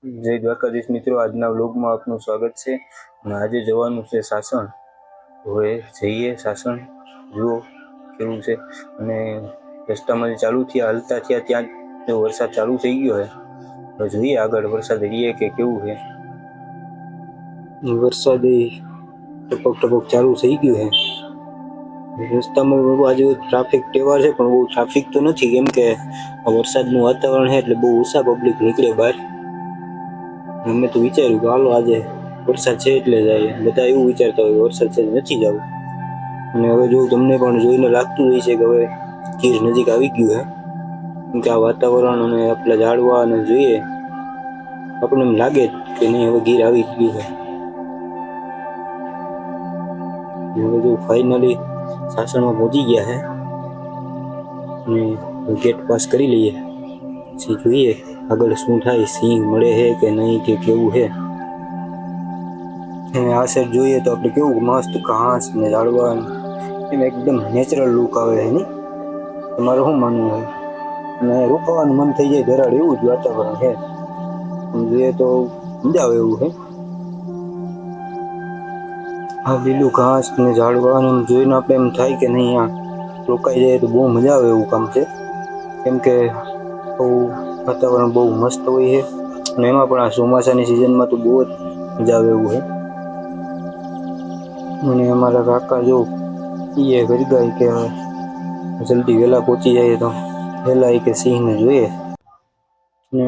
જય દ્વારકાધીશ મિત્રો, આજના વ્લોગમાં આપનું સ્વાગત છે. અને આજે જવાનું છે સાસણ. હવે જઈએ સાસણ, જુઓ કેવું છે. અને રસ્તામાં ચાલુ થયા, હાલતા થયા ત્યાં જો વરસાદ ચાલુ થઈ ગયો છે. હવે જોઈએ આગળ વરસાદ રહીએ કે કેવું છે. વરસાદ ટપક ટપક ચાલુ થઈ ગયું છે. રસ્તામાં આજે ટ્રાફિક તહેવાર છે, પણ બહુ ટ્રાફિક તો નથી, કેમ કે વરસાદનું વાતાવરણ છે એટલે બહુ ઓછા પબ્લિક નીકળે બહાર. મેં તો વિચાર્યું કે હાલો આજે વરસાદ છે એટલે જાય. બધા એવું વિચારતા હોય વરસાદ છે નથી જવું. અને હવે જો તમને પણ જોઈને લાગતું હોય છે કે હવે ગીર નજીક આવી ગયું છે, કેમ કે આ વાતાવરણ અને આપણા ઝાડવા અને જોઈએ આપણને એમ લાગે કે નહીં હવે ગીર આવી ગયું છે. હવે જો ફાઇનલી સાસણમાં પહોંચી ગયા છે અને ગેટ પાસ કરી લઈએ, પછી જોઈએ આગળ શું થાય, સિંહ મળે છે કે નહીં કે કેવું છે. આ સાઈડ જોઈએ તો આપણે કેવું મસ્ત ઘાસ ને ઝાડવા એમ એકદમ નેચરલ લુક આવે છે નહીં? તમારું શું માનવું હોય? અને રોકાવાનું મન થઈ જાય ધરાડ એવું જ વાતાવરણ છે. જોઈએ તો મજા આવે એવું છે. આ લીલું ઘાસ ને ઝાડવાનું જોઈને આપણે એમ થાય કે નહીં આ રોકાઈ જાય તો બહુ મજા આવે એવું કામ છે, કેમ કે બહુ વાતાવરણ બહુ મસ્ત હોય છે. અને એમાં પણ આ ચોમાસાની સિઝનમાં તો બહુ જ મજા આવે એવું છે. મને અમારા કાકા જો એ કરી ગાય કે જલ્દી વહેલા પહોંચી જાય તો વહેલા કે સિંહને જોઈએ. ને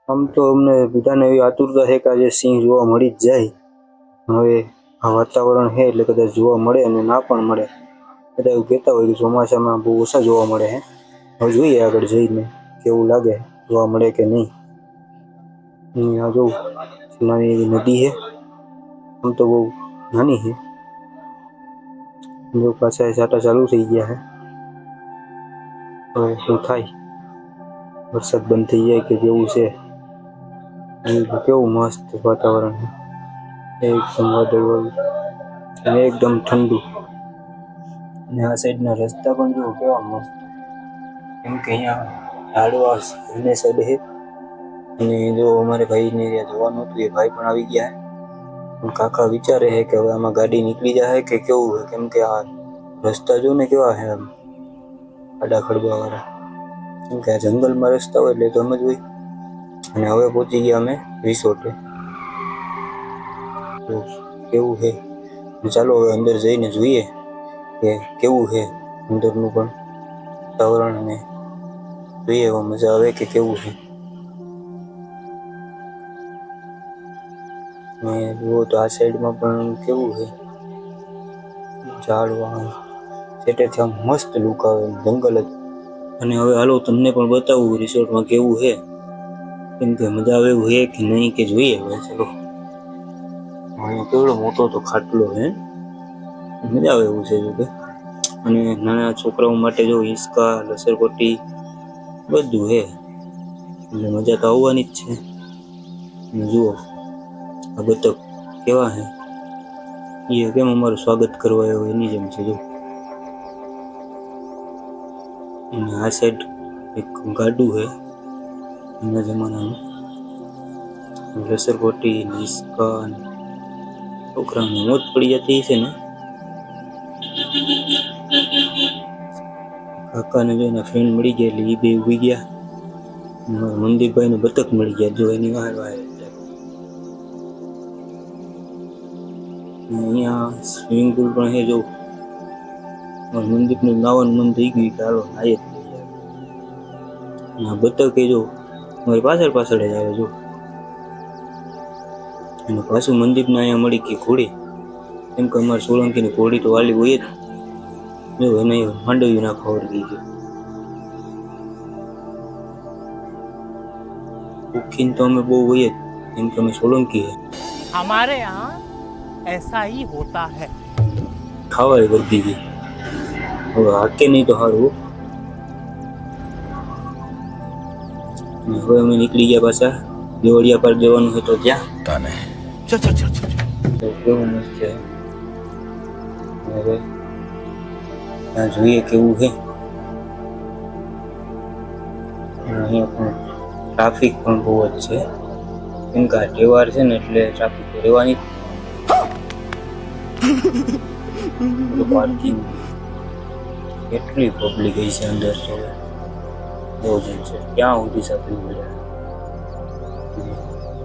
આમ તો અમને બધાને એવી આતુરતા છે કે આજે સિંહ જોવા મળી જ જાય. હવે આ વાતાવરણ છે એટલે કદાચ જોવા મળે અને ના પણ મળે. બધા એવું કહેતા હોય કે ચોમાસામાં બહુ ઓછા જોવા મળે છે. હવે જોઈએ આગળ જઈને કેવું લાગે, જોવા મળે કે નહીં. અહીંયા જો નાની એવી નદી છે, આમ તો બહુ નાની છે. જો પાછા છાંટા ચાલુ થઈ ગયા છે. હવે શું થાય, વરસાદ બંધ થઈ જાય કે કેવું છે. કેવું મસ્ત વાતાવરણ છે, એકદમ વાદળવાળું અને એકદમ ઠંડુ. અને આ સાઈડના રસ્તા પણ જો કેવા મસ્ત, કેમ કે અહીંયા ઝાડવા બંને સાઈડ છે. અને જો અમારે ભાઈને જવાનું હતું, એ ભાઈ પણ આવી ગયા. કાકા વિચારે છે કે હવે આમાં ગાડી નીકળી જાય કે કેવું છે, કેમ કે આ રસ્તા જો ને કેવા છે આમ ખાડા ખડબાવાળા, કેમ કે આ જંગલમાં રસ્તા હોય એટલે તો સમજ હોય. અને હવે પહોંચી ગયા અમે રિસોર્ટે. તો કેવું છે, ચાલો હવે અંદર જઈને જોઈએ કે કેવું છે અંદરનું પણ વાતાવરણ, અને જોઈએ એમાં મજા આવે કે કેવું છે. ને જુઓ તો આ સાઈડમાં પણ કેવું છે, ઝાડવા સેટેથી આમ મસ્ત લુક આવે, જંગલ જ. અને હવે હાલો તમને પણ બતાવું રિસોર્ટમાં કેવું છે, કેમ કે મજા આવે એવું છે કે નહીં કે જોઈએ હવે ચાલો. અહીંયા કેવડો મોટો તો ખાટલો છે, મજા આવે એવું છે. જોકે અને નાના છોકરાઓ માટે જો હિંચકા, લસરપટ્ટી બધું છે, એટલે મજા તો આવવાની જ છે. અને જુઓ આ બતક કેવા છે, એ કેમ અમારું સ્વાગત કરવા આવ્યો એની જેમ છે જો. અને આ સાઈડ એક ગાડું છે જૂના જમાનાનું, લસરપટ્ટી, હિંચકા, છોકરાઓને મોજ પડી જતી છે ને. કાકાને જો એના ફ્રેન્ડ મળી ગયા એટલે એ બે ઉભી ગયા. મંદિરભાઈને બતક મળી ગયા, જો એની વાહે વાહે. અહીંયા સ્વિમિંગ પુલ પણ છે જો. મંદિરનું નાવાનું મન થઈ ગયું કે હાલો નાહી જ લઈએ. આ બતક એ જો મારી પાછળ પાછળ જ આવે જો. અને પાછું મંદિરના અહીંયા મળી ગઈ ઘોડી, કેમ કે અમારે સોલંકીની ઘોડી તો વાલી હોય જ. જો એને માંડવી નાખવા વળગી ગઈ. ભૂખીન તો અમે બહુ હોય જ, કેમ કે અમે સોલંકી છે. हमारे यहाँ ऐसा ही होता है. ખાવાય વળગી ગઈ, હવે હાકે નહીં તો સારું. હવે અમે નીકળી ગયા પાછા દેવળિયા પાર્ક જવાનું છે તો ત્યાં કેવું મસ્ત છે. હવે ત્યાં જોઈએ કેવું છે. અહીંયા પણ ટ્રાફિક પણ બહુ જ છે. કેમ કે આ તહેવાર છે ને એટલે ટ્રાફિક તો રહેવાની પાર્કિંગ કેટલી પબ્લિક ગઈ છે અંદર તો બહુ જ છે ક્યાં સુધી સાથે હવે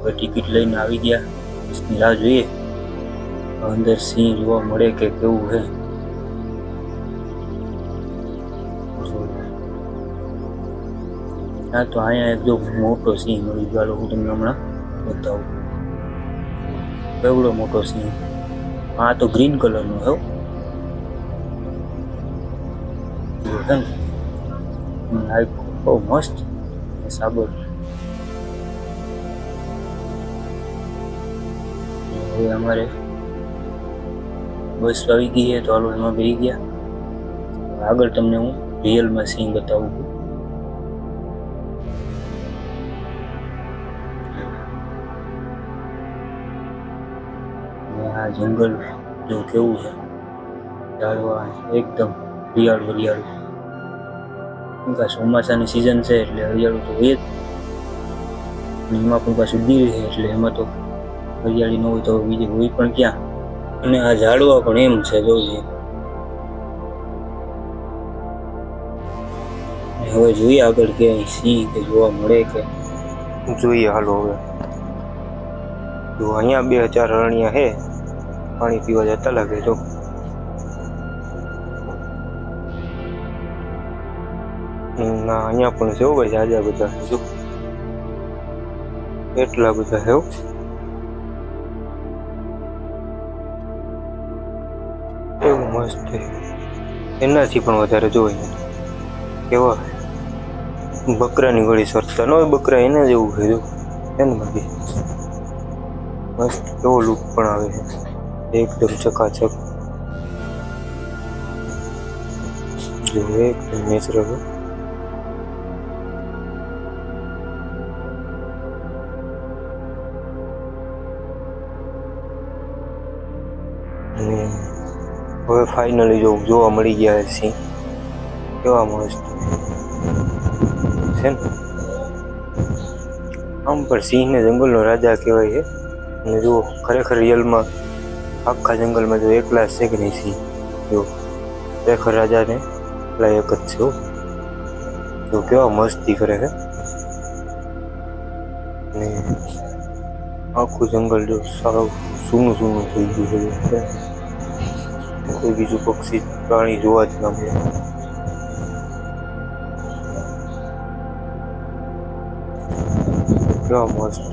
ટિકિટ લઈને આવી ગયા બસની રાહ જોઈએ અંદર સિંહ જોવા મળે કે કેવું છે હા તો અહીંયા એક જો મોટો સિંહ મળી ગયો હું તમને હમણાં બતાવું કેવડો મોટો સિંહ હા તો ગ્રીન કલરનો હો બહુ મસ્ત સાબર હવે અમારે બસ આવી ગઈ છે તો હાલો એમાં બેસી ગયા આગળ તમને હું રિયલમાં સિંહ બતાવું આ જંગલ જો કેવું છે ઝાડવા એકદમ હરિયાળું હરિયાળું ચોમાસાની સિઝન છે એટલે હરિયાળું તો હોય જ એમાં પણ પાછું ગીર છે એટલે એમાં તો હરિયાળી ન હોય તો બીજી હોય પણ ક્યાં અને આ ઝાડવા પણ એમ છે જોઈ હવે જોઈએ આગળ કે સિંહ કે જોવા મળે કે જોઈએ હાલો હવે જો અહીંયા 2 હરણિયા હે પાણી પીવા જતા લાગે તો ના અહીંયા પણ છે ભાઈ જાજા બધા જો એટલા બધા છે એવું મસ્ત છે એનાથી પણ વધારે જોઈએ કેવા બકરાની ગળી સરતા ન હોય બકરા એના જેવું છે જો એમાં બી મસ્ત કેવો લુક પણ આવે છે એકદમ ચકાચક જો એકદમ નેચરલ હવે ફાઇનલી જોવા મળી ગયા સિંહ કેવા મસ્ત છે ને આમ પણ સિંહને જંગલનો રાજા કહેવાય છે અને જુઓ ખરેખર રિયલમાં આખા જંગલમાં જો એકલા છે કે નહીં સિંહ જો ખરેખર રાજાને લાયક જ છે જો કેવા મસ્તી કરે છે ને આખું જંગલ જો સાવ સૂનું થઈ ગયું છે કોઈ બીજું પક્ષી પ્રાણી જોવા જ ના મળે કેવા મસ્ત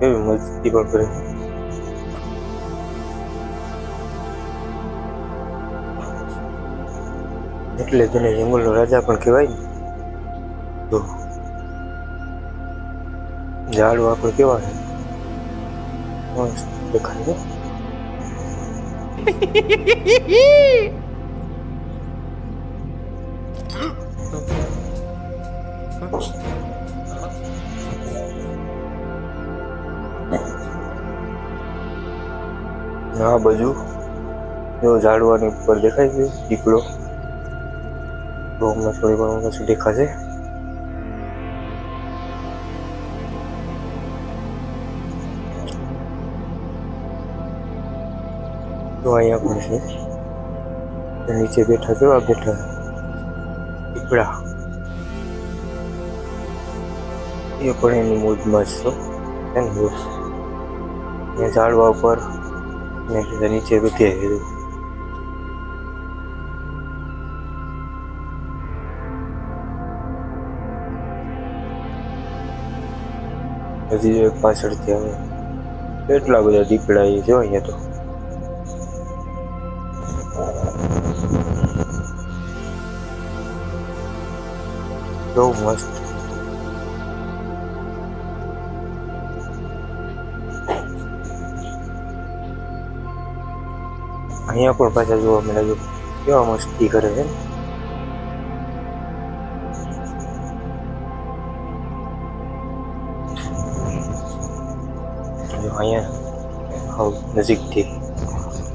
એવી મસ્તી પણ કરે એટલે તેને જંગલનો રાજા પણ કહેવાય ને તો ઝાડવા પણ કેવા છે મસ્ત દેખાય આ બાજુ જો ઝાડવાની ઉપર દેખાય છે દીપડો તો હમણાં થોડી વાર પછી દેખાશે તો અહીંયા પણ છે નીચે બેઠા કેવા બેઠા દીપડા એ પણ એની મોજમાં જ છે ને ઝાડવા ઉપર નીચે બેઠે હજી એક પાછળથી આવે કેટલા બધા દીપડા એ જો અહીંયા તો બહુ મસ્ત અહીંયા પણ પાછા જોવા મળે છે કેવા મસ્તી કરે છે અહીંયા હાવ નજીકથી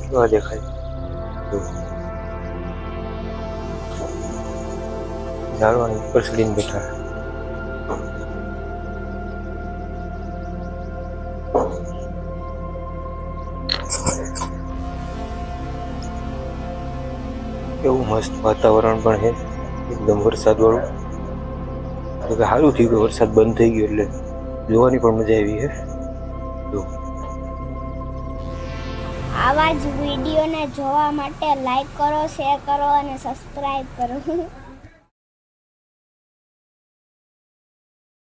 કેવા દેખાય ઝાડવાની ઉપર ચડીને બેઠા એવું મસ્ત વાતાવરણ પણ છે, એકદમ વરસાદ વાળું. તો કે સારું થયું કે વરસાદ બંધ થઈ ગયો એટલે જોવાની પણ મજા આવી છે. જો આવા જ વિડીયોને જોવા માટે લાઈક કરો, શેર કરો અને સબસ્ક્રાઈબ કરો.